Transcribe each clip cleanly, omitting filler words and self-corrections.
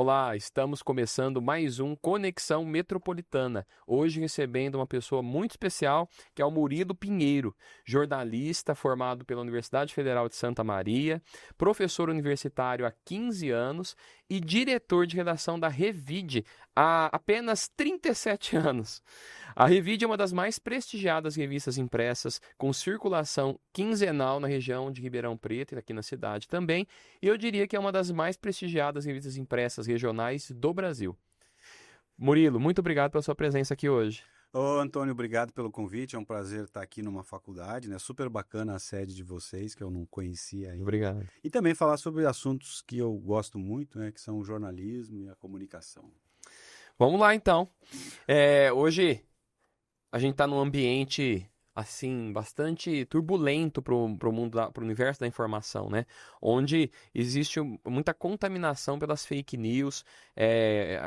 Olá, estamos começando mais um Conexão Metropolitana. Hoje recebendo uma pessoa muito especial, que é o Murilo Pinheiro, jornalista formado pela Universidade Federal de Santa Maria, professor universitário há 15 anos e diretor de redação da Revide há apenas 37 anos. A Revide é uma das mais prestigiadas revistas impressas, com circulação quinzenal na região de Ribeirão Preto e aqui na cidade também, e eu diria que é uma das mais prestigiadas revistas impressas regionais do Brasil. Murilo, muito obrigado pela sua presença aqui hoje. Ô, Antônio, obrigado pelo convite. É um prazer estar aqui numa faculdade, né? Super bacana a sede de vocês, que eu não conhecia ainda. Obrigado. E também falar sobre assuntos que eu gosto muito, né? Que são o jornalismo e a comunicação. Vamos lá então. Hoje a gente está num ambiente assim bastante turbulento pro mundo, pro universo da informação, né? Onde existe muita contaminação pelas fake news,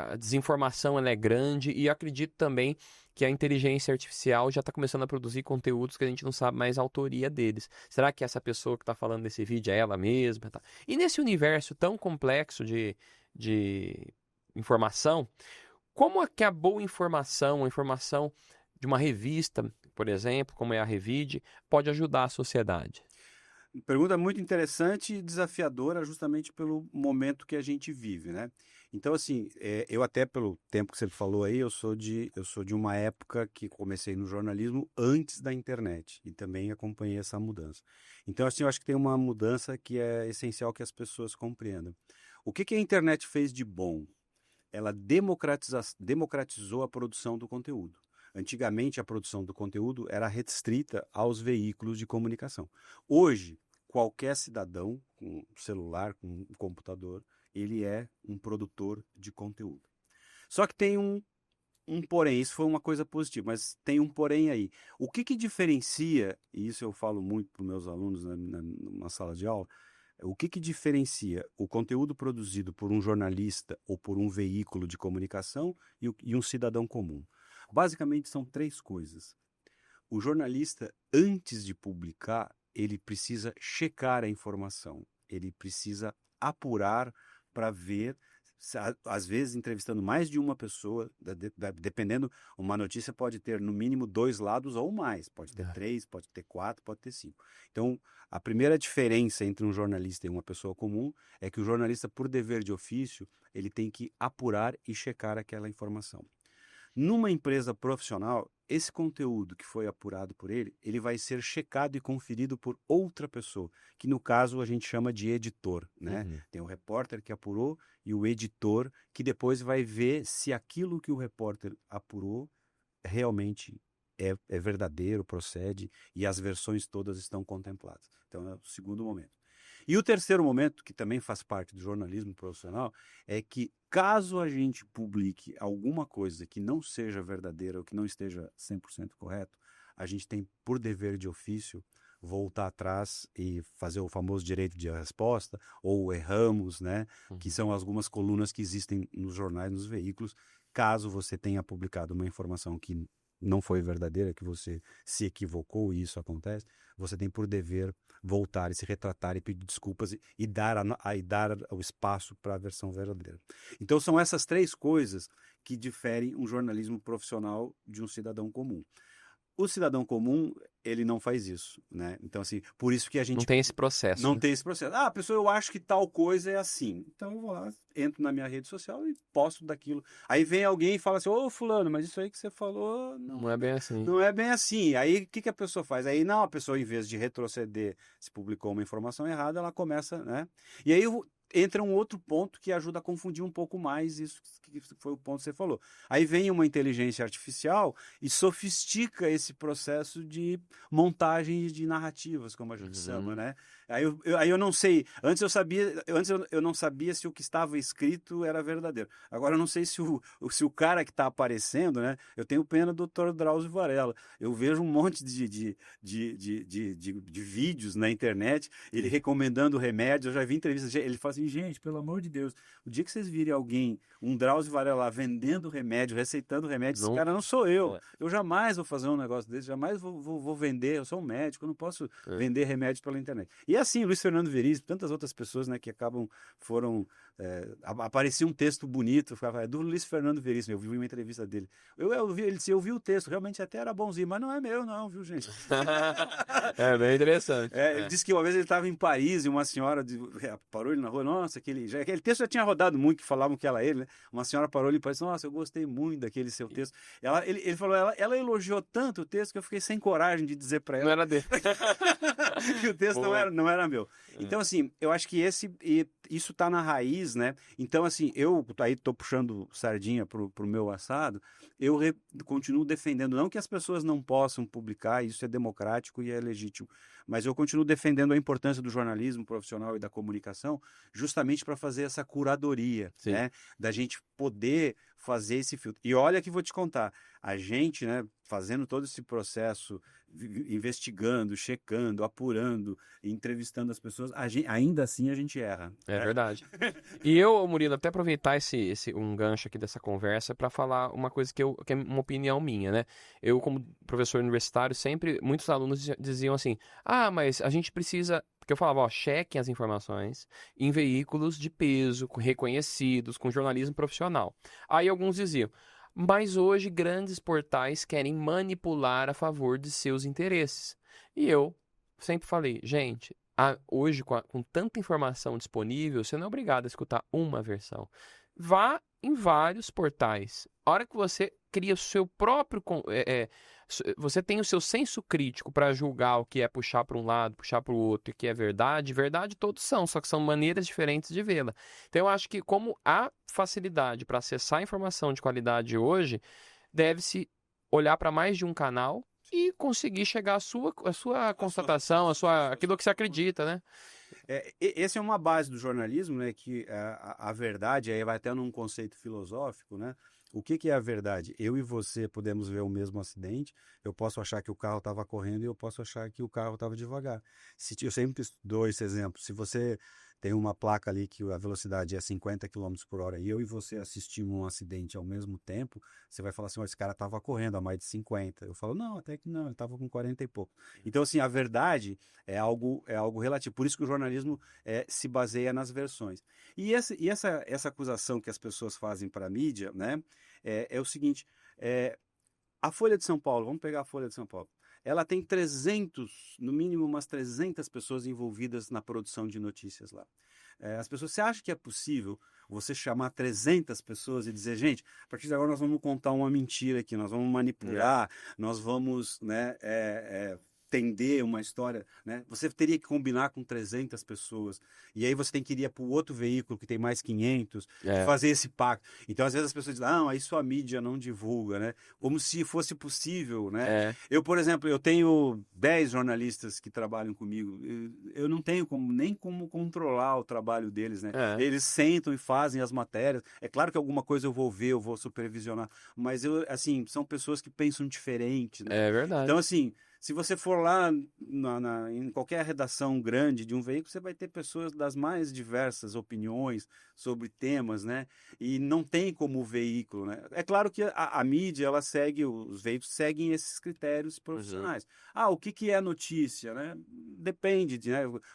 a desinformação ela é grande e eu acredito também que a inteligência artificial já está começando a produzir conteúdos que a gente não sabe mais a autoria deles. Será que essa pessoa que está falando desse vídeo é ela mesma? Tá? E nesse universo tão complexo de informação, como é que a boa informação, a informação de uma revista, por exemplo, como é a Revide, pode ajudar a sociedade? Pergunta muito interessante e desafiadora justamente pelo momento que a gente vive, né? Então, assim, eu até pelo tempo que você falou aí, eu sou de uma época que comecei no jornalismo antes da internet e também acompanhei essa mudança. Então, assim, eu acho que tem uma mudança que é essencial que as pessoas compreendam. O que a internet fez de bom? Ela democratizou a produção do conteúdo. Antigamente, a produção do conteúdo era restrita aos veículos de comunicação. Hoje, qualquer cidadão com celular, com um computador, ele é um produtor de conteúdo. Só que tem um porém, isso foi uma coisa positiva, mas tem um porém aí. O que diferencia, e isso eu falo muito para os meus alunos numa sala de aula, o que diferencia o conteúdo produzido por um jornalista ou por um veículo de comunicação e um cidadão comum? Basicamente são três coisas. O jornalista, antes de publicar, ele precisa checar a informação, ele precisa apurar para ver, às vezes entrevistando mais de uma pessoa, dependendo, uma notícia pode ter no mínimo 2 lados ou mais, pode ter 3, pode ter 4, pode ter 5. Então, a primeira diferença entre um jornalista e uma pessoa comum é que o jornalista, por dever de ofício, ele tem que apurar e checar aquela informação. Numa empresa profissional, esse conteúdo que foi apurado por ele, ele vai ser checado e conferido por outra pessoa, que no caso a gente chama de editor, né? Uhum. Tem o repórter que apurou e o editor que depois vai ver se aquilo que o repórter apurou realmente é verdadeiro, procede e as versões todas estão contempladas. Então é o segundo momento. E o terceiro momento, que também faz parte do jornalismo profissional, é que caso a gente publique alguma coisa que não seja verdadeira ou que não esteja 100% correto, a gente tem por dever de ofício voltar atrás e fazer o famoso direito de resposta, ou erramos, né? Que são algumas colunas que existem nos jornais, nos veículos, caso você tenha publicado uma informação que não foi verdadeira, que você se equivocou e isso acontece, você tem por dever voltar e se retratar e pedir desculpas e dar o espaço para a versão verdadeira. Então são essas três coisas que diferem um jornalismo profissional de um cidadão comum. O cidadão comum, ele não faz isso, né? Então, assim, por isso que a Não gente tem esse processo, não né? tem esse processo. Ah, pessoa, eu acho que tal coisa é assim. Então eu vou lá, entro na minha rede social e posto daquilo. Aí vem alguém e fala assim, ô fulano, mas isso aí que você falou Não é bem assim. não é bem assim. Aí o que a pessoa faz? Aí não, a pessoa, em vez de retroceder, se publicou uma informação errada, ela começa, né? E aí entra um outro ponto que ajuda a confundir um pouco mais isso que foi o ponto que você falou. Aí vem uma inteligência artificial e sofistica esse processo de montagem de narrativas, como a gente chama, né? Aí eu não sei, antes eu não sabia se o que estava escrito era verdadeiro. Agora eu não sei se o cara que está aparecendo, né? Eu tenho pena do Dr. Drauzio Varela. Eu vejo um monte de vídeos na internet, ele recomendando remédios. Eu já vi entrevistas, ele fala assim, assim, gente, pelo amor de Deus, o dia que vocês virem alguém, um Drauzio Varela lá, vendendo remédio, receitando remédio, esse cara não sou eu. Eu jamais vou fazer um negócio desse, jamais vou vender, eu sou um médico, eu não posso vender remédios pela internet. E assim, Luiz Fernando Veríssimo, tantas outras pessoas, né, que aparecia um texto bonito, ficava, é do Luiz Fernando Veríssimo, eu vi uma entrevista dele. Ele disse, eu vi o texto, realmente até era bonzinho, mas não é meu não, viu, gente? É bem interessante. Ele disse que uma vez ele estava em Paris e uma senhora parou ele na rua, nossa, aquele texto já tinha rodado muito, que falavam que era ele, né? Uma senhora parou ele e disse, nossa, eu gostei muito daquele seu texto. Ele falou, ela elogiou tanto o texto que eu fiquei sem coragem de dizer para ela. Não era dele. Que o texto não era meu. Então, assim, eu acho que isso tá na raiz, né? Então, assim, eu aí tô puxando sardinha pro meu assado, eu continuo defendendo, não que as pessoas não possam publicar, isso é democrático e é legítimo, mas eu continuo defendendo a importância do jornalismo profissional e da comunicação justamente para fazer essa curadoria, né? Da gente poder fazer esse filtro. E olha que vou te contar, a gente, né, fazendo todo esse processo, investigando, checando, apurando, entrevistando as pessoas, ainda assim a gente erra. É verdade. E eu, Murilo, até aproveitar um gancho aqui dessa conversa para falar uma coisa que é uma opinião minha, né? Eu, como professor universitário, sempre, muitos alunos diziam assim, mas a gente precisa... Porque eu falava, chequem as informações em veículos de peso, reconhecidos, com jornalismo profissional. Aí alguns diziam, mas hoje grandes portais querem manipular a favor de seus interesses. E eu sempre falei, gente, hoje com tanta informação disponível, você não é obrigado a escutar uma versão. Vá em vários portais. A hora que você cria o seu próprio... você tem o seu senso crítico para julgar o que é puxar para um lado, puxar para o outro, e que é verdade. Verdade todos são, só que são maneiras diferentes de vê-la. Então eu acho que como há facilidade para acessar a informação de qualidade hoje, deve-se olhar para mais de um canal e conseguir chegar à sua constatação, aquilo que você acredita, né? Essa é uma base do jornalismo, né? Que a verdade, aí vai até num conceito filosófico, né? O que é a verdade? Eu e você podemos ver o mesmo acidente, eu posso achar que o carro estava correndo e eu posso achar que o carro estava devagar. Eu sempre dou esse exemplo. Se você tem uma placa ali que a velocidade é 50 km por hora e eu e você assistimos um acidente ao mesmo tempo, você vai falar assim, esse cara estava correndo a mais de 50. Eu falo, não, até que não, ele estava com 40 e pouco. Então, assim, a verdade é algo relativo. Por isso que o jornalismo se baseia nas versões. E essa acusação que as pessoas fazem para a mídia, né, é o seguinte, a Folha de São Paulo, vamos pegar a Folha de São Paulo, ela tem no mínimo umas 300 pessoas envolvidas na produção de notícias lá. Você acha que é possível você chamar 300 pessoas e dizer, gente, a partir de agora nós vamos contar uma mentira aqui, nós vamos manipular, nós vamos, né, tender uma história, né? Você teria que combinar com 300 pessoas, e aí você tem que ir para o outro veículo que tem mais 500, fazer esse pacto. Então, às vezes as pessoas dizem, aí sua mídia não divulga, né? Como se fosse possível, né? Eu, por exemplo, eu tenho 10 jornalistas que trabalham comigo, eu não tenho nem como controlar o trabalho deles, né? Eles sentam e fazem as matérias. É claro que alguma coisa eu vou ver, eu vou supervisionar, mas assim, são pessoas que pensam diferente, né? É verdade. Então, assim, se você for lá em qualquer redação grande de um veículo, você vai ter pessoas das mais diversas opiniões sobre temas, né? E não tem como o veículo, né? É claro que a mídia, os veículos seguem esses critérios profissionais. O que é notícia, né? Depende de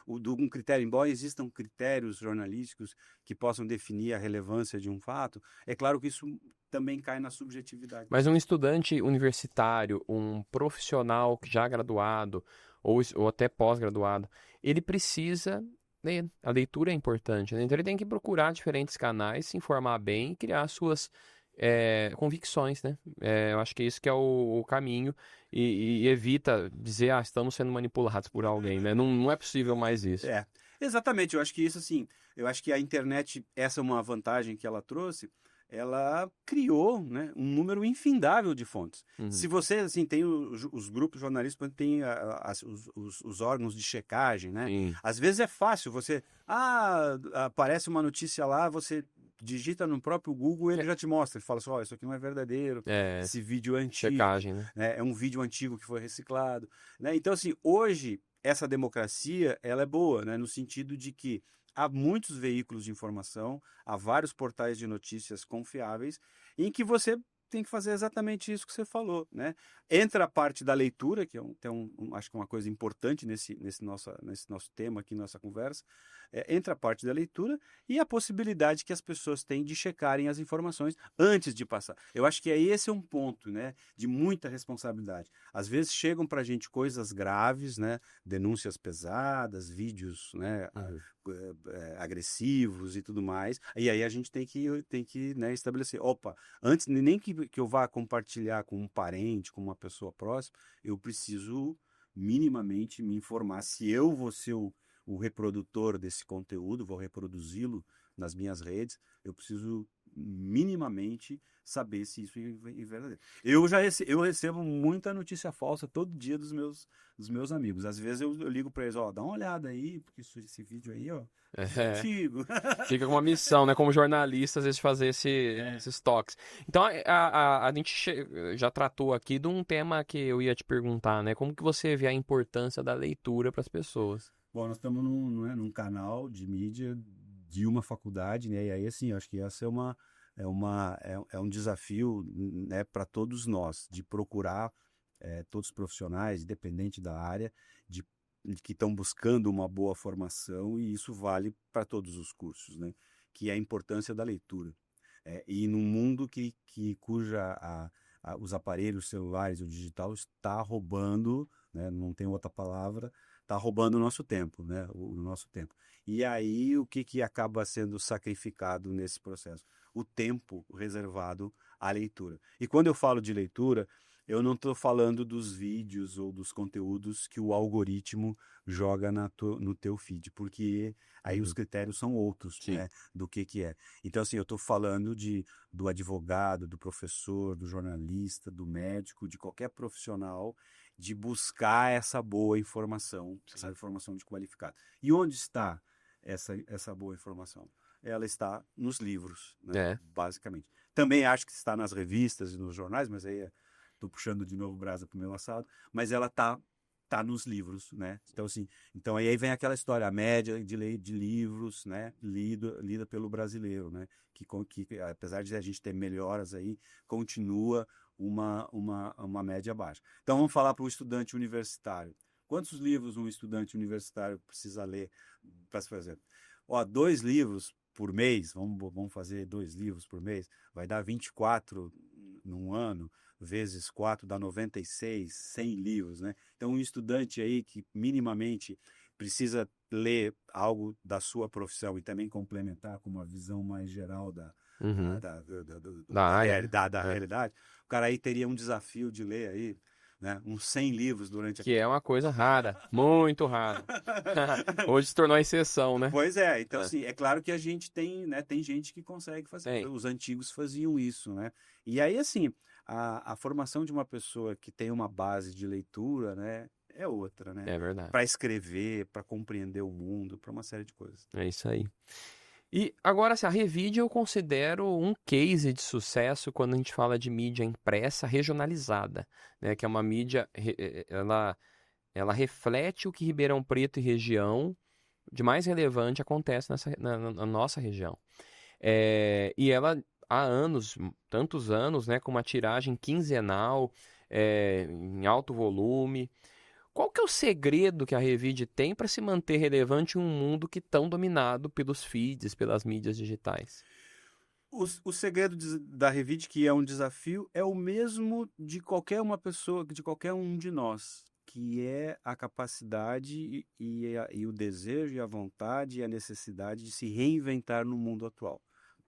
um critério, embora existam critérios jornalísticos que possam definir a relevância de um fato, é claro que isso também cai na subjetividade. Mas um estudante universitário, um profissional já graduado ou até pós-graduado, ele precisa ler. A leitura é importante, né? Então ele tem que procurar diferentes canais, se informar bem e criar suas convicções, né? Eu acho que isso que é o caminho e evita dizer, estamos sendo manipulados por alguém, né? Não é possível mais isso. Exatamente. Eu acho que isso, assim, que a internet, essa é uma vantagem que ela trouxe, ela criou, né, um número infindável de fontes. Se você, assim, tem os grupos jornalistas, tem os órgãos de checagem, né? Sim. Às vezes é fácil, você, aparece uma notícia lá, você digita no próprio Google, ele já te mostra, ele fala assim, isso aqui não é verdadeiro, esse vídeo é antigo. Checagem, né? É um vídeo antigo que foi reciclado, né? Então, assim, hoje, essa democracia, ela é boa, né, no sentido de que há muitos veículos de informação, há vários portais de notícias confiáveis, em que você tem que fazer exatamente isso que você falou, né? Entra a parte da leitura, que acho que é uma coisa importante nesse nosso tema aqui, nossa conversa. Entra a parte da leitura e a possibilidade que as pessoas têm de checarem as informações antes de passar. Eu acho que esse é um ponto, né, de muita responsabilidade. Às vezes chegam para a gente coisas graves, né, denúncias pesadas, vídeos, né, agressivos e tudo mais. E aí a gente tem que né, estabelecer, opa, antes nem que eu vá compartilhar com um parente, com uma pessoa próxima, eu preciso minimamente me informar se eu vou ser o reprodutor desse conteúdo, vou reproduzi-lo nas minhas redes, eu preciso minimamente saber se isso é verdadeiro. Eu recebo muita notícia falsa todo dia dos meus amigos. Às vezes eu ligo para eles, ó, dá uma olhada aí, porque esse vídeo aí, ó, é antigo. Fica com uma missão, né, como jornalista, às vezes, de fazer esses toques. Então, a gente já tratou aqui de um tema que eu ia te perguntar, né, como que você vê a importância da leitura para as pessoas? Bom, nós estamos num canal de mídia de uma faculdade, né? E aí, assim, acho que essa é um desafio, né, para todos nós, de procurar todos os profissionais, independente da área, de que estão buscando uma boa formação, e isso vale para todos os cursos, né? Que é a importância da leitura. E num mundo os aparelhos celulares, o digital, está roubando, né? Não tem outra palavra, está roubando o nosso tempo, né? O nosso tempo. E aí, o que acaba sendo sacrificado nesse processo? O tempo reservado à leitura. E quando eu falo de leitura, eu não estou falando dos vídeos ou dos conteúdos que o algoritmo joga no teu feed, porque aí os critérios são outros, né, do que é. Então, assim, eu estou falando do advogado, do professor, do jornalista, do médico, de qualquer profissional, de buscar essa boa informação, essa informação de qualificado. E onde está essa boa informação? Ela está nos livros, né, basicamente. Também acho que está nas revistas e nos jornais, mas aí estou puxando de novo brasa para o meu assado, mas ela tá nos livros, né? Então, assim, aí vem aquela história, a média de livros, né, lida pelo brasileiro, né? Que apesar de a gente ter melhoras aí, continua uma média baixa. Então, vamos falar para o estudante universitário. Quantos livros um estudante universitário precisa ler para se fazer? 2 livros por mês, vamos fazer 2 livros por mês, vai dar 24 num ano, vezes 4 dá 96, 100 livros, né? Então, um estudante aí que minimamente precisa ler algo da sua profissão e também complementar com uma visão mais geral da realidade, o cara aí teria um desafio de ler aí, né, uns 100 livros durante Que é uma coisa rara, muito rara. Hoje se tornou a exceção, né? Pois é, então assim, é claro que a gente tem, né, tem gente que consegue fazer. Os antigos faziam isso, né? E aí, assim, a formação de uma pessoa que tem uma base de leitura, né, é outra, né? É verdade. Para escrever, para compreender o mundo, para uma série de coisas. É isso aí. E agora, assim, a Revide eu considero um case de sucesso quando a gente fala de mídia impressa regionalizada, né? Que é uma mídia, ela reflete o que Ribeirão Preto e região de mais relevante acontece na nossa região. E ela há anos, tantos anos, né, com uma tiragem quinzenal, em alto volume. Qual que é o segredo que a Revide tem para se manter relevante em um mundo que tão dominado pelos feeds, pelas mídias digitais? O segredo da Revide, que é um desafio, é o mesmo de qualquer uma pessoa, de qualquer um de nós, que é a capacidade e o desejo e a vontade e a necessidade de se reinventar no mundo atual.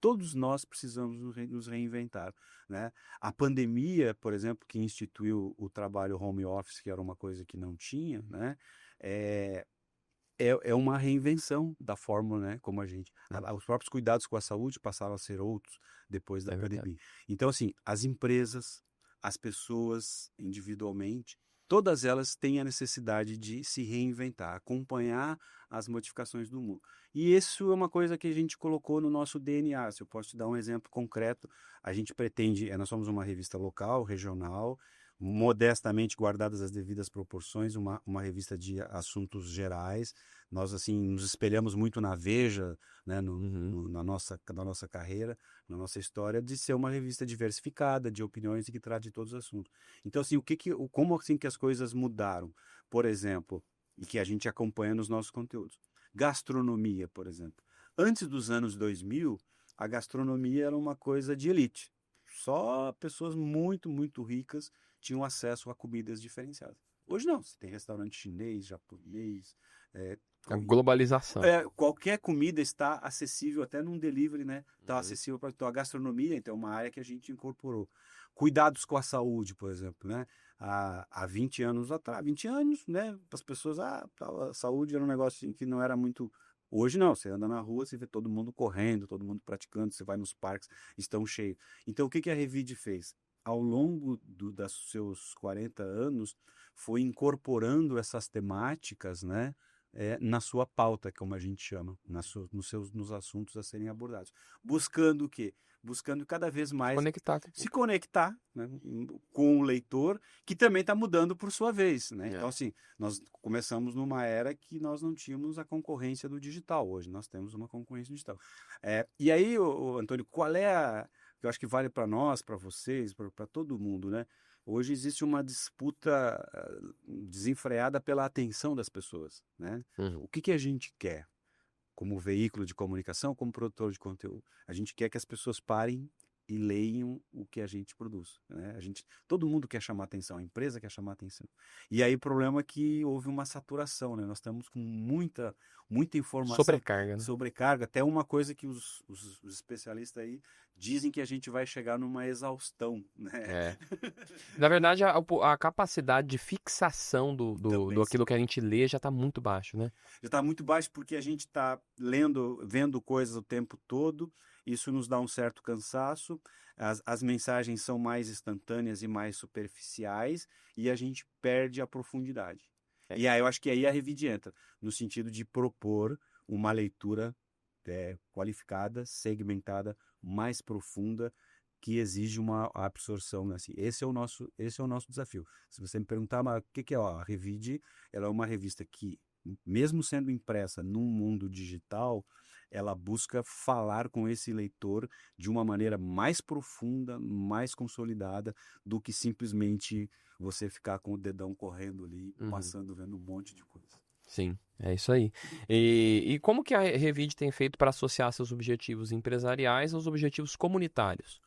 Todos nós precisamos nos reinventar, né? A pandemia, por exemplo, que instituiu o trabalho home office, que era uma coisa que não tinha, né? É uma reinvenção da forma, né? Como os próprios cuidados com a saúde passaram a ser outros depois da pandemia. Então, assim, as empresas, as pessoas individualmente, todas elas têm a necessidade de se reinventar, acompanhar as modificações do mundo. E isso é uma coisa que a gente colocou no nosso DNA. Se eu posso te dar um exemplo concreto, a gente pretende, nós somos uma revista local, regional, modestamente guardadas as devidas proporções, uma revista de assuntos gerais. Nós, assim, nos espelhamos muito na Veja, né, na nossa carreira, na nossa história, de ser uma revista diversificada, de opiniões e que trata de todos os assuntos. Então, assim, como assim que as coisas mudaram? Por exemplo, e que a gente acompanha nos nossos conteúdos. Gastronomia, por exemplo. Antes dos anos 2000, a gastronomia era uma coisa de elite. Só pessoas muito, muito ricas tinham acesso a comidas diferenciadas. Hoje não, você tem restaurante chinês, japonês, A globalização. qualquer comida está acessível, até num delivery, né? Está acessível para então, a gastronomia, então é uma área que a gente incorporou. Cuidados com a saúde, por exemplo, né? Há 20 anos atrás, 20 anos, né? As pessoas, a saúde era um negócio que não era muito. Hoje não, você anda na rua, você vê todo mundo correndo, todo mundo praticando, você vai nos parques, estão cheios. Então, o que a Revide fez? Ao longo dos seus 40 anos, foi incorporando essas temáticas, né? Na sua pauta, como a gente chama, nos assuntos a serem abordados. Buscando o quê? Buscando cada vez mais se conectar, né, com o leitor, que também está mudando por sua vez. Né? Então, assim, nós começamos numa era que nós não tínhamos a concorrência do digital. Hoje nós temos uma concorrência digital. E aí, Antônio, qual é que eu acho que vale para nós, para vocês, para todo mundo, né? Hoje existe uma disputa desenfreada pela atenção das pessoas, né? O que a gente quer como veículo de comunicação, como produtor de conteúdo? A gente quer que as pessoas parem e leiam o que a gente produz, né? Todo mundo quer chamar atenção, a empresa quer chamar atenção. E aí o problema é que houve uma saturação, né? Nós estamos com muita informação. Sobrecarga, né? Sobrecarga, até uma coisa que os especialistas aí dizem que a gente vai chegar numa exaustão, né? Na verdade, a capacidade de fixação do aquilo que a gente lê já está muito baixo, né? Já está muito baixo porque a gente está vendo coisas o tempo todo, isso nos dá um certo cansaço, as mensagens são mais instantâneas e mais superficiais e a gente perde a profundidade. E aí eu acho que aí a Revide entra, no sentido de propor uma leitura qualificada, segmentada, mais profunda, que exige uma absorção. Assim. Esse é o nosso desafio. Se você me perguntar, mas o que é a Revide? Ela é uma revista que, mesmo sendo impressa num mundo digital, ela busca falar com esse leitor de uma maneira mais profunda, mais consolidada, do que simplesmente você ficar com o dedão correndo ali, passando, vendo um monte de coisa. Sim, é isso aí. E como que a Revide tem feito para associar seus objetivos empresariais aos objetivos comunitários?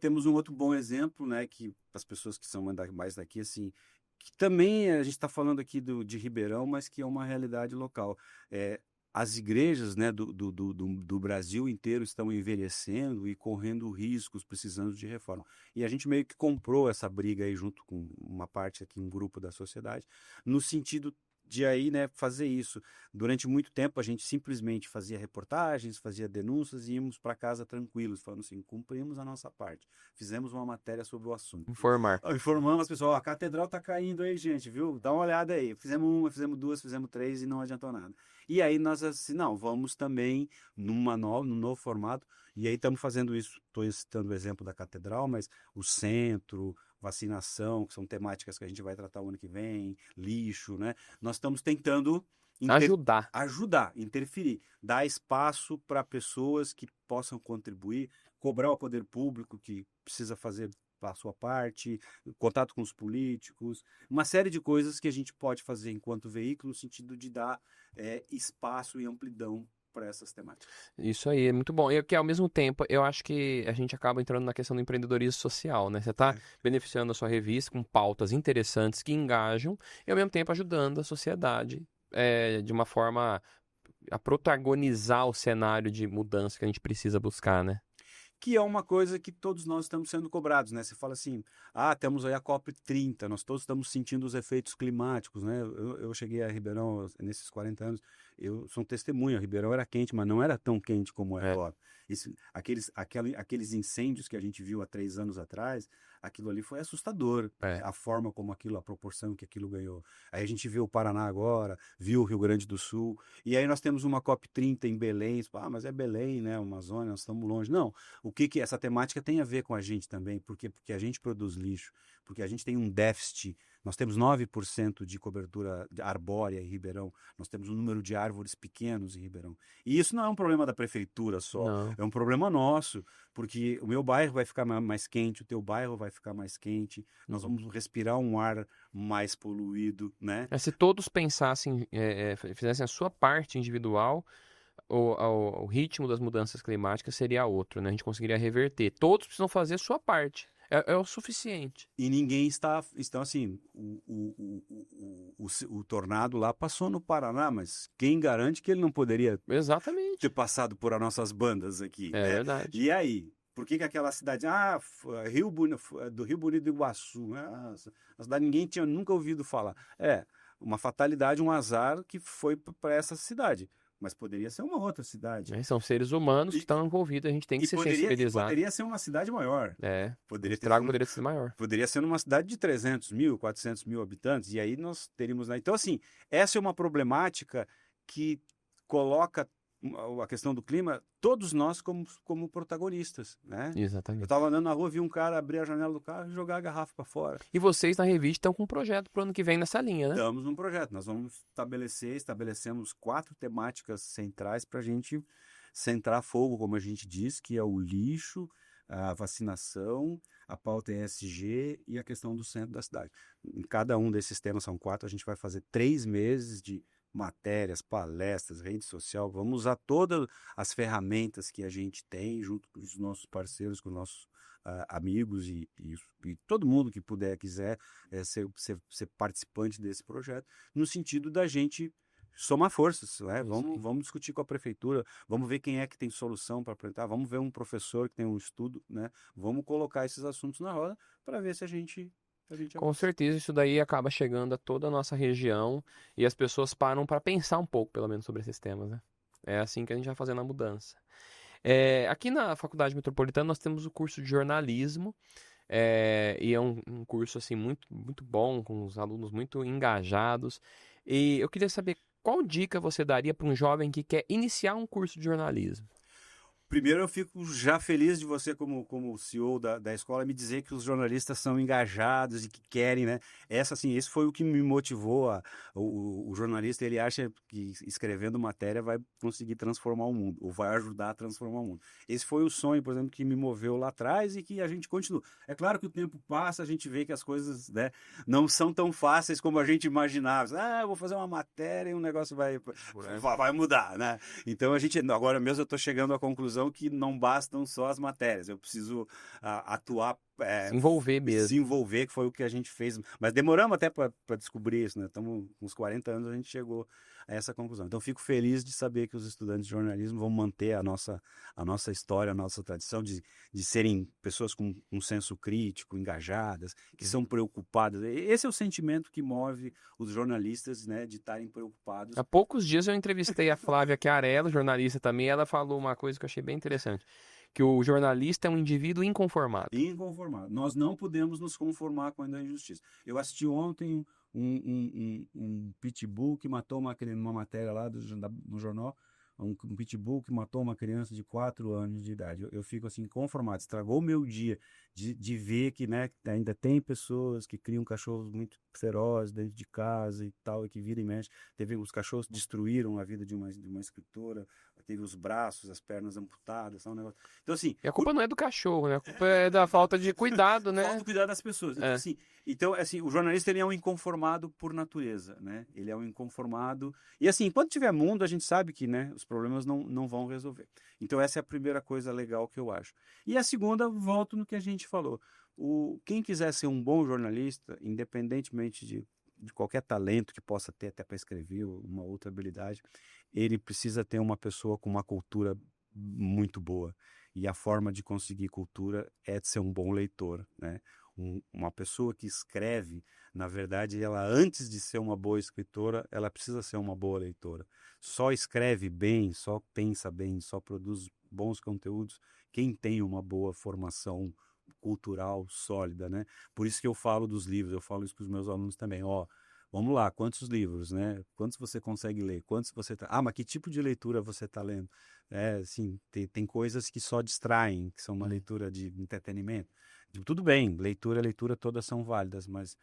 Temos um outro bom exemplo, né, que as pessoas que são mais daqui, assim, que também a gente está falando aqui de Ribeirão, mas que é uma realidade local. As igrejas, né, do Brasil inteiro estão envelhecendo e correndo riscos, precisando de reforma. E a gente meio que comprou essa briga aí junto com uma parte aqui, um grupo da sociedade, no sentido de aí, né, fazer isso. Durante muito tempo a gente simplesmente fazia reportagens, fazia denúncias e íamos para casa tranquilos, falando assim, cumprimos a nossa parte, fizemos uma matéria sobre o assunto. Informamos as pessoas, a catedral está caindo aí, gente, viu? Dá uma olhada aí. Fizemos uma, fizemos duas, fizemos três e não adiantou nada. E aí nós assim, não, vamos também num novo formato, e aí estamos fazendo isso, estou citando o exemplo da catedral, mas o centro, vacinação, que são temáticas que a gente vai tratar o ano que vem, lixo, né? Nós estamos tentando ajudar, interferir, dar espaço para pessoas que possam contribuir, cobrar o poder público que precisa fazer a sua parte, contato com os políticos, uma série de coisas que a gente pode fazer enquanto veículo no sentido de dar espaço e amplidão para essas temáticas. Isso aí, é muito bom. E que ao mesmo tempo, eu acho que a gente acaba entrando na questão do empreendedorismo social, né? Você está beneficiando a sua revista com pautas interessantes que engajam e ao mesmo tempo ajudando a sociedade de uma forma a protagonizar o cenário de mudança que a gente precisa buscar, né? Que é uma coisa que todos nós estamos sendo cobrados, né? Você fala assim, temos aí a COP30, nós todos estamos sentindo os efeitos climáticos, né? Eu cheguei a Ribeirão nesses 40 anos, eu sou um testemunho, Ribeirão era quente, mas não era tão quente como é agora. Aqueles incêndios que a gente viu há 3 anos atrás, aquilo ali foi assustador, a forma como a proporção que aquilo ganhou. Aí a gente viu o Paraná agora, viu o Rio Grande do Sul, e aí nós temos uma COP30 em Belém, mas é Belém, né, Amazônia, nós estamos longe. Não, o que essa temática tem a ver com a gente também, porque a gente produz lixo, porque a gente tem um déficit. Nós temos 9% de cobertura arbórea em Ribeirão, nós temos um número de árvores pequenos em Ribeirão. E isso não é um problema da prefeitura só, Não. é um problema nosso, porque o meu bairro vai ficar mais quente, o teu bairro vai ficar mais quente, nós vamos respirar um ar mais poluído, né? Se todos pensassem, fizessem a sua parte individual, o ritmo das mudanças climáticas seria outro, né? A gente conseguiria reverter. Todos precisam fazer a sua parte. É o suficiente. E ninguém está. Então, assim, o tornado lá passou no Paraná, mas quem garante que ele não poderia Exatamente. ter passado por as nossas bandas aqui? É né? verdade. E aí? Por que aquela cidade. Do Rio Bonito do Iguaçu. A cidade ninguém tinha nunca ouvido falar. É, uma fatalidade, um azar que foi para essa cidade. Mas poderia ser uma outra cidade. São seres humanos que estão envolvidos, a gente tem que se sensibilizar. Poderia ser uma cidade maior. O estrago poderia ser maior. Poderia ser numa cidade de 300 mil, 400 mil habitantes, e aí nós teríamos... Então, assim, essa é uma problemática que coloca a questão do clima, todos nós como protagonistas, né? Exatamente. Eu estava andando na rua, vi um cara abrir a janela do carro e jogar a garrafa para fora. E vocês na revista estão com um projeto para o ano que vem nessa linha, né? Estamos num projeto. Nós vamos estabelecemos 4 temáticas centrais para a gente centrar fogo, como a gente diz, que é o lixo, a vacinação, a pauta ESG e a questão do centro da cidade. Em cada um desses temas, são 4, a gente vai fazer 3 meses de matérias, palestras, rede social, vamos usar todas as ferramentas que a gente tem junto com os nossos parceiros, com os nossos amigos e todo mundo que quiser ser participante desse projeto, no sentido da gente somar forças, né? Vamos discutir com a prefeitura, vamos ver quem é que tem solução para apresentar, vamos ver um professor que tem um estudo, né? Vamos colocar esses assuntos na roda para ver se a gente Com certeza, isso daí acaba chegando a toda a nossa região e as pessoas param para pensar um pouco, pelo menos, sobre esses temas, né? É assim que a gente vai fazendo a mudança. Aqui na Faculdade Metropolitana nós temos o curso de jornalismo, e é um curso assim, muito, muito bom, com os alunos muito engajados. E eu queria saber qual dica você daria para um jovem que quer iniciar um curso de jornalismo? Primeiro, eu fico já feliz de você, como CEO da escola, me dizer que os jornalistas são engajados e que querem, né? Esse foi o que me motivou. O jornalista, ele acha que escrevendo matéria vai conseguir transformar o mundo, ou vai ajudar a transformar o mundo. Esse foi o sonho, por exemplo, que me moveu lá atrás e que a gente continua. É claro que o tempo passa, a gente vê que as coisas, né, não são tão fáceis como a gente imaginava. Eu vou fazer uma matéria e o negócio vai mudar, né? Então, agora mesmo eu estou chegando à conclusão que não bastam só as matérias, eu preciso atuar, se envolver mesmo. Se envolver, que foi o que a gente fez, mas demoramos até para descobrir isso, né? Estamos com uns 40 anos, a gente chegou a essa conclusão. Então fico feliz de saber que os estudantes de jornalismo vão manter a nossa história, a nossa tradição de serem pessoas com um senso crítico, engajadas, que são preocupadas. Esse é o sentimento que move os jornalistas, né, de estarem preocupados. Há poucos dias eu entrevistei a Flávia Chiarello, jornalista também, ela falou uma coisa que eu achei bem interessante, que o jornalista é um indivíduo inconformado. Inconformado. Nós não podemos nos conformar com a injustiça. Eu assisti ontem um pitbull que matou uma matéria lá no jornal, um pitbull que matou uma criança de 4 anos de idade. Eu fico assim, conformado. Estragou o meu dia de ver que, né, ainda tem pessoas que criam cachorros muito ferozes dentro de casa e tal, e que vira e mexe. Os cachorros destruíram a vida de uma escritora, teve os braços, as pernas amputadas, um negócio. Então, assim... E a culpa não é do cachorro, né? A culpa é da falta de cuidado, né? Falta de cuidado das pessoas. Então, assim, o jornalista, ele é um inconformado por natureza, né? Ele é um inconformado... E, assim, enquanto tiver mundo, a gente sabe que, né, os problemas não vão resolver. Então, essa é a primeira coisa legal que eu acho. E a segunda, volto no que a gente falou. Quem quiser ser um bom jornalista, independentemente de qualquer talento que possa ter até para escrever, uma outra habilidade, ele precisa ter uma pessoa com uma cultura muito boa. E a forma de conseguir cultura é de ser um bom leitor, né? Uma pessoa que escreve, na verdade, ela antes de ser uma boa escritora, ela precisa ser uma boa leitora. Só escreve bem, só pensa bem, só produz bons conteúdos quem tem uma boa formação cultural sólida, né? Por isso que eu falo dos livros, eu falo isso com os meus alunos também, vamos lá, quantos livros, né? Quantos você consegue ler? Quantos você mas que tipo de leitura você está lendo? Assim, tem coisas que só distraem, que são uma leitura de entretenimento. Tudo bem, leitura, todas são válidas, mas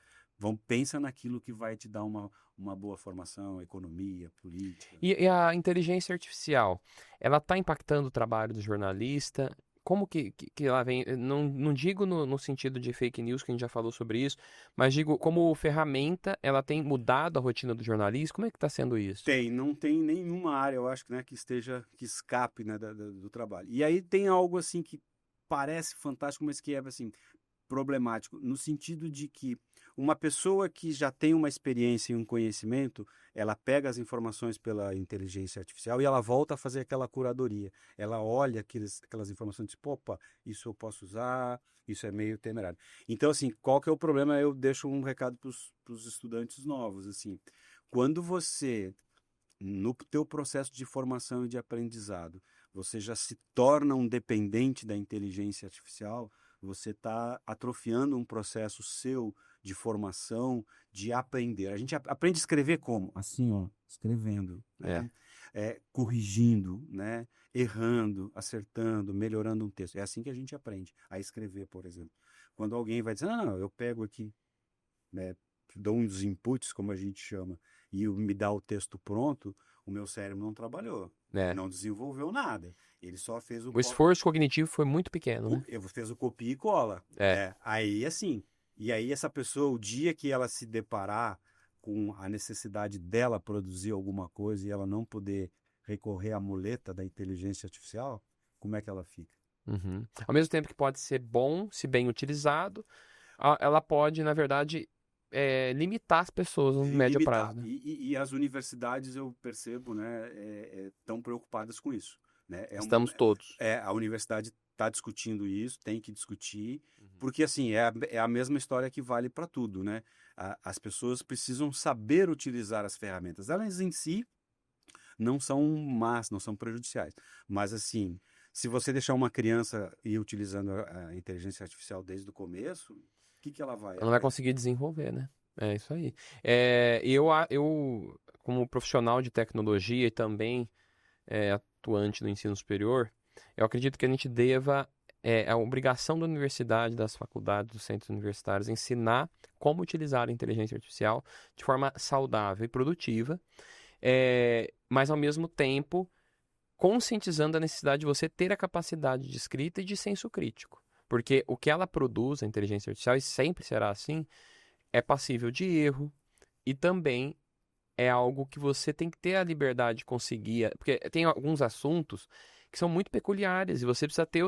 pensa naquilo que vai te dar uma boa formação, economia, política. E a inteligência artificial, ela está impactando o trabalho do jornalista? Como que ela vem? Não digo no sentido de fake news, que a gente já falou sobre isso, mas digo como ferramenta, ela tem mudado a rotina do jornalista? Como é que está sendo isso? Não tem nenhuma área, eu acho, né, que escape, né, do trabalho. E aí tem algo assim que parece fantástico, mas que é assim problemático, no sentido de que uma pessoa que já tem uma experiência e um conhecimento, ela pega as informações pela inteligência artificial e ela volta a fazer aquela curadoria. Ela olha aquelas informações e diz, opa, isso eu posso usar, isso é meio temerário. Então, assim, qual que é o problema? Eu deixo um recado para os estudantes novos, assim, quando você, no teu processo de formação e de aprendizado, você já se torna um dependente da inteligência artificial, você está atrofiando um processo seu de formação, de aprender. A gente aprende a escrever como? Assim, ó, escrevendo, né? Corrigindo, né? Errando, acertando, melhorando um texto. É assim que a gente aprende a escrever, por exemplo. Quando alguém vai dizer, não, eu pego aqui, né? Dou uns inputs, como a gente chama, e me dá o texto pronto, o meu cérebro não trabalhou, não desenvolveu nada. Ele só fez o esforço cognitivo foi muito pequeno, né? fez o copia e cola. Aí, assim, e aí essa pessoa, o dia que ela se deparar com a necessidade dela produzir alguma coisa e ela não poder recorrer à muleta da inteligência artificial, como é que ela fica? Uhum. Ao mesmo tempo que pode ser bom, se bem utilizado, ela pode, na verdade, limitar as pessoas no médio prazo. Né? E as universidades, eu percebo, né, estão preocupadas com isso. Né? Estamos todos. A universidade está discutindo isso, tem que discutir, porque assim, é a mesma história que vale para tudo. Né? As pessoas precisam saber utilizar as ferramentas. Elas em si não são más, não são prejudiciais. Mas assim, se você deixar uma criança ir utilizando a inteligência artificial desde o começo, o que ela vai? Ela não vai conseguir desenvolver, né? É isso aí. Eu, como profissional de tecnologia e também atuante no ensino superior, eu acredito que a gente deva, a obrigação da universidade, das faculdades, dos centros universitários, ensinar como utilizar a inteligência artificial de forma saudável e produtiva, mas ao mesmo tempo conscientizando a necessidade de você ter a capacidade de escrita e de senso crítico. Porque o que ela produz, a inteligência artificial, e sempre será assim, é passível de erro e também é algo que você tem que ter a liberdade de conseguir. Porque tem alguns assuntos que são muito peculiares e você precisa ter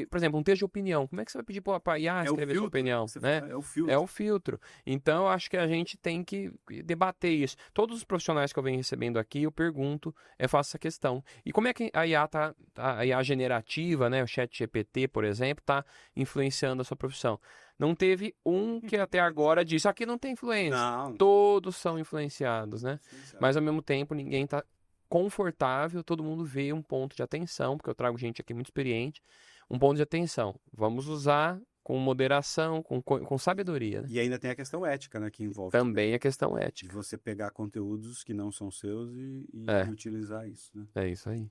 por exemplo, um texto de opinião. Como é que você vai pedir para a IA escrever sua opinião? Né? É o filtro. É o filtro. Então, eu acho que a gente tem que debater isso. Todos os profissionais que eu venho recebendo aqui, eu pergunto, eu faço essa questão. E como é que a IA a IA generativa, né, o ChatGPT, por exemplo, está influenciando a sua profissão? Não teve um que até agora disse, aqui não tem influência. Não. Todos são influenciados, né? Mas ao mesmo tempo ninguém está confortável, todo mundo vê um ponto de atenção, porque eu trago gente aqui muito experiente, um ponto de atenção. Vamos usar com moderação, com sabedoria. Né? E ainda tem a questão ética, né, que envolve também a questão ética. De você pegar conteúdos que não são seus e utilizar isso. Né? É isso aí.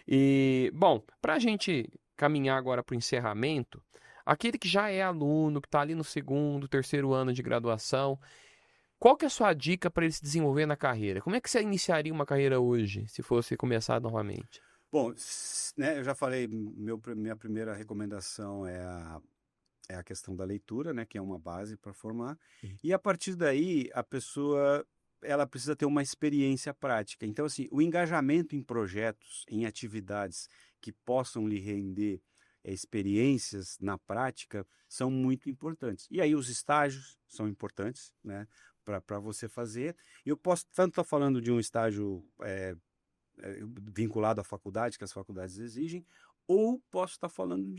E, bom, para a gente caminhar agora para o encerramento, aquele que já é aluno, que está ali no segundo, terceiro ano de graduação, qual que é a sua dica para ele se desenvolver na carreira? Como é que você iniciaria uma carreira hoje, se fosse começar novamente? Bom, né, eu já falei, minha primeira recomendação é a questão da leitura, né, que é uma base para formar. E a partir daí, a pessoa ela precisa ter uma experiência prática. Então, assim, o engajamento em projetos, em atividades que possam lhe render experiências na prática são muito importantes. E aí os estágios são importantes, né, para você fazer. Eu posso tanto estar falando de um estágio vinculado à faculdade, que as faculdades exigem, ou posso estar falando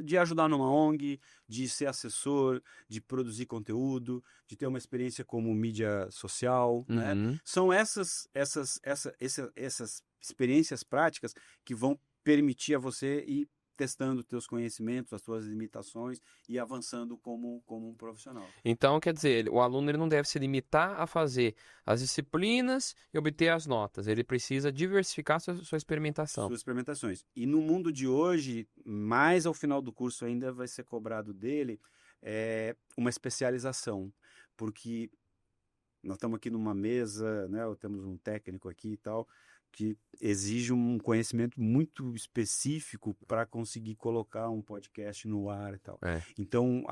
de ajudar numa ONG, de ser assessor, de produzir conteúdo, de ter uma experiência como mídia social, né? São essas experiências práticas que vão permitir a você ir testando os teus conhecimentos, as tuas limitações e avançando como um profissional. Então, quer dizer, o aluno ele não deve se limitar a fazer as disciplinas e obter as notas. Ele precisa diversificar sua experimentação. Suas experimentações. E no mundo de hoje, mais ao final do curso ainda vai ser cobrado dele uma especialização, porque nós estamos aqui numa mesa, né? Temos um técnico aqui e tal, que exige um conhecimento muito específico para conseguir colocar um podcast no ar e tal. Então,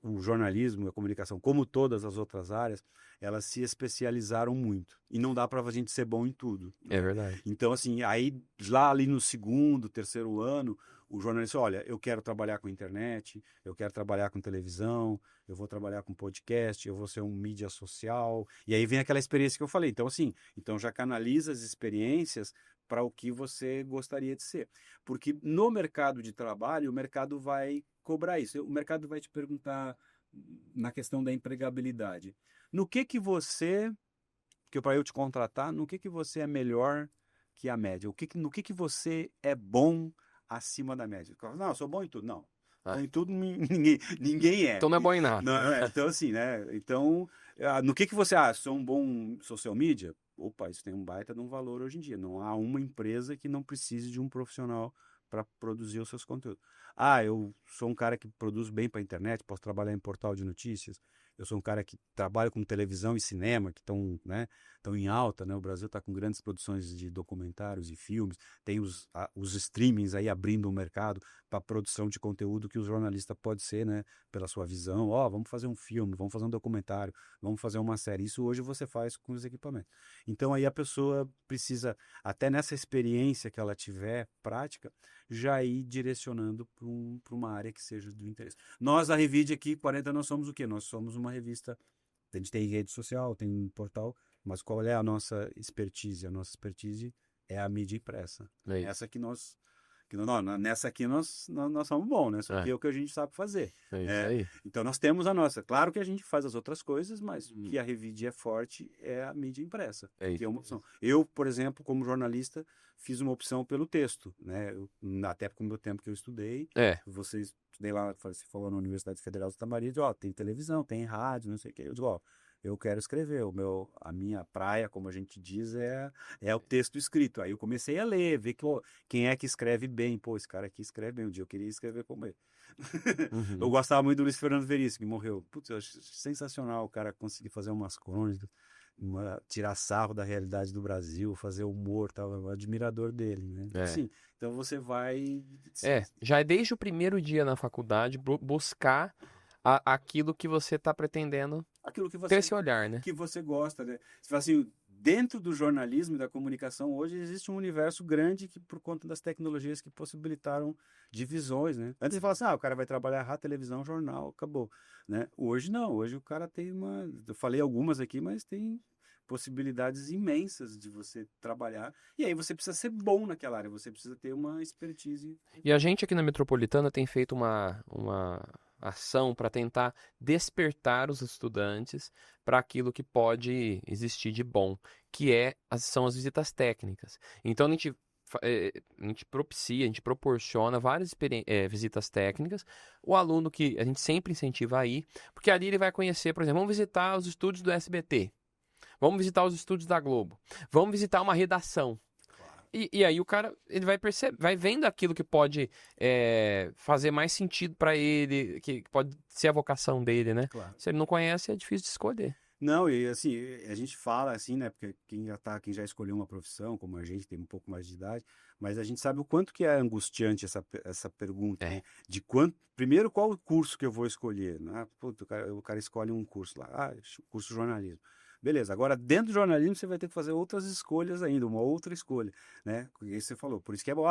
o jornalismo, a comunicação, como todas as outras áreas, elas se especializaram muito. E não dá para a gente ser bom em tudo. É verdade. Então, assim, aí lá ali no segundo, terceiro ano, o jornalista, olha, eu quero trabalhar com internet, eu quero trabalhar com televisão, eu vou trabalhar com podcast, eu vou ser um mídia social. E aí vem aquela experiência que eu falei. Então, assim, já canaliza as experiências para o que você gostaria de ser. Porque no mercado de trabalho, o mercado vai cobrar isso. O mercado vai te perguntar na questão da empregabilidade. No que você, que para eu te contratar, no que você é melhor que a média? No que você é bom acima da média? Não, eu sou bom em tudo. Não. Bom em tudo ninguém é. Então não é bom em nada. Não, então, assim, né? Então, no que você... sou um bom social media? Opa, isso tem um baita de um valor hoje em dia. Não há uma empresa que não precise de um profissional para produzir os seus conteúdos. Eu sou um cara que produz bem para a internet, posso trabalhar em portal de notícias. Eu sou um cara que trabalha com televisão e cinema, que estão, né, em alta, né? O Brasil está com grandes produções de documentários e filmes. Tem os streamings aí abrindo o mercado para produção de conteúdo que o jornalista pode ser, né, pela sua visão. Vamos fazer um filme, vamos fazer um documentário, vamos fazer uma série. Isso hoje você faz com os equipamentos. Então aí a pessoa precisa, até nessa experiência que ela tiver prática, já ir direcionando para uma área que seja do interesse. Nós, a Revide aqui, 40, nós somos o quê? Nós somos uma revista, a gente tem rede social, tem um portal, mas qual é a nossa expertise? A nossa expertise é a mídia impressa. Essa que nessa aqui nós somos bons, né? Isso aqui é o que a gente sabe fazer. É isso aí. Então nós temos a nossa. Claro que a gente faz as outras coisas, mas o que a Revide é forte é a mídia impressa, que é uma opção. Eu, por exemplo, como jornalista, fiz uma opção pelo texto, né? Até porque no meu tempo que eu estudei, estudei lá, você falou na Universidade Federal de Santa Maria, tem televisão, tem rádio, não sei o que. Eu digo, eu quero escrever. A minha praia, como a gente diz, é o texto escrito. Aí eu comecei a ler, ver quem é que escreve bem. Esse cara aqui escreve bem. Um dia eu queria escrever como ele. Eu gostava muito do Luiz Fernando Veríssimo, que morreu. Eu acho sensacional o cara conseguir fazer umas crônicas, tirar sarro da realidade do Brasil, fazer humor, tal. Eu admirador dele, né? Assim, então você vai... Já é desde o primeiro dia na faculdade buscar aquilo que você está pretendendo ter esse olhar, né? Que você gosta, né? Você fala assim, dentro do jornalismo e da comunicação, hoje existe um universo grande que, por conta das tecnologias que possibilitaram divisões, né? Antes você fala assim, o cara vai trabalhar rádio, televisão, jornal, acabou, né? Hoje não, hoje o cara tem eu falei algumas aqui, mas tem possibilidades imensas de você trabalhar, e aí você precisa ser bom naquela área, você precisa ter uma expertise. E a gente aqui na Metropolitana tem feito uma ação para tentar despertar os estudantes para aquilo que pode existir de bom, que são as visitas técnicas. Então a gente propicia, a gente proporciona várias visitas técnicas, o aluno que a gente sempre incentiva a ir, porque ali ele vai conhecer, por exemplo, vamos visitar os estúdios do SBT, vamos visitar os estúdios da Globo, vamos visitar uma redação. E aí o cara ele vai vendo aquilo que pode fazer mais sentido para ele, que pode ser a vocação dele, né? Claro. Se ele não conhece, é difícil de escolher. Não, e assim, a gente fala assim, né? Porque quem já escolheu uma profissão, como a gente, tem um pouco mais de idade, mas a gente sabe o quanto que é angustiante essa pergunta, né? Primeiro, qual o curso que eu vou escolher? Né? O cara escolhe um curso lá, curso de jornalismo. Beleza, agora dentro do jornalismo você vai ter que fazer outras escolhas ainda, uma outra escolha, né? Isso você falou, por isso que é bom,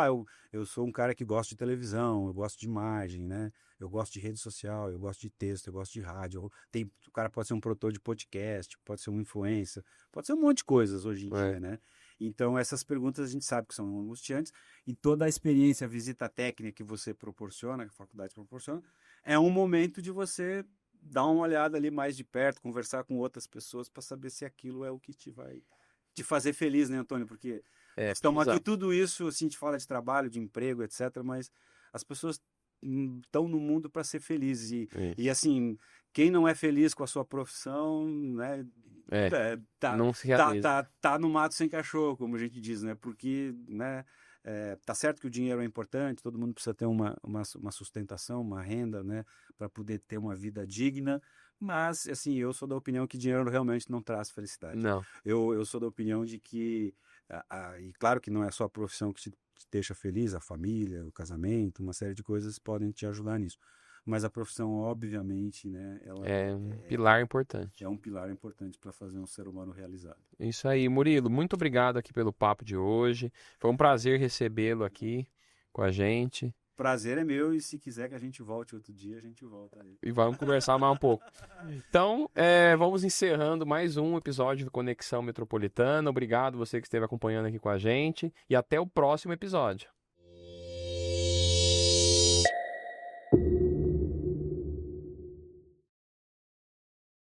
eu sou um cara que gosta de televisão, eu gosto de imagem, né? Eu gosto de rede social, eu gosto de texto, eu gosto de rádio. O cara pode ser um produtor de podcast, pode ser um influencer, pode ser um monte de coisas hoje em dia, né? Então essas perguntas a gente sabe que são angustiantes e toda a experiência, a visita técnica que você proporciona, que a faculdade proporciona, é um momento de você dar uma olhada ali mais de perto, conversar com outras pessoas para saber se aquilo é o que vai te fazer feliz, né, Antônio? Porque estamos aqui, tudo isso, assim, a gente fala de trabalho, de emprego, etc., mas as pessoas estão no mundo para ser felizes. Isso. E assim, quem não é feliz com a sua profissão, né, não se realiza. tá no mato sem cachorro, como a gente diz, né? Porque, né, tá certo que o dinheiro é importante, todo mundo precisa ter uma sustentação, uma renda, né, para poder ter uma vida digna, mas, assim, eu sou da opinião que dinheiro realmente não traz felicidade. Não. Eu sou da opinião de que, e claro que não é só a profissão que te deixa feliz, a família, o casamento, uma série de coisas podem te ajudar nisso. Mas a profissão, obviamente, né, ela É um pilar importante. é um pilar importante para fazer um ser humano realizado. Isso aí, Murilo. Muito obrigado aqui pelo papo de hoje. Foi um prazer recebê-lo aqui com a gente. Prazer é meu e se quiser que a gente volte outro dia, a gente volta aí. E vamos conversar mais um pouco. Então, vamos encerrando mais um episódio do Conexão Metropolitana. Obrigado você que esteve acompanhando aqui com a gente e até o próximo episódio.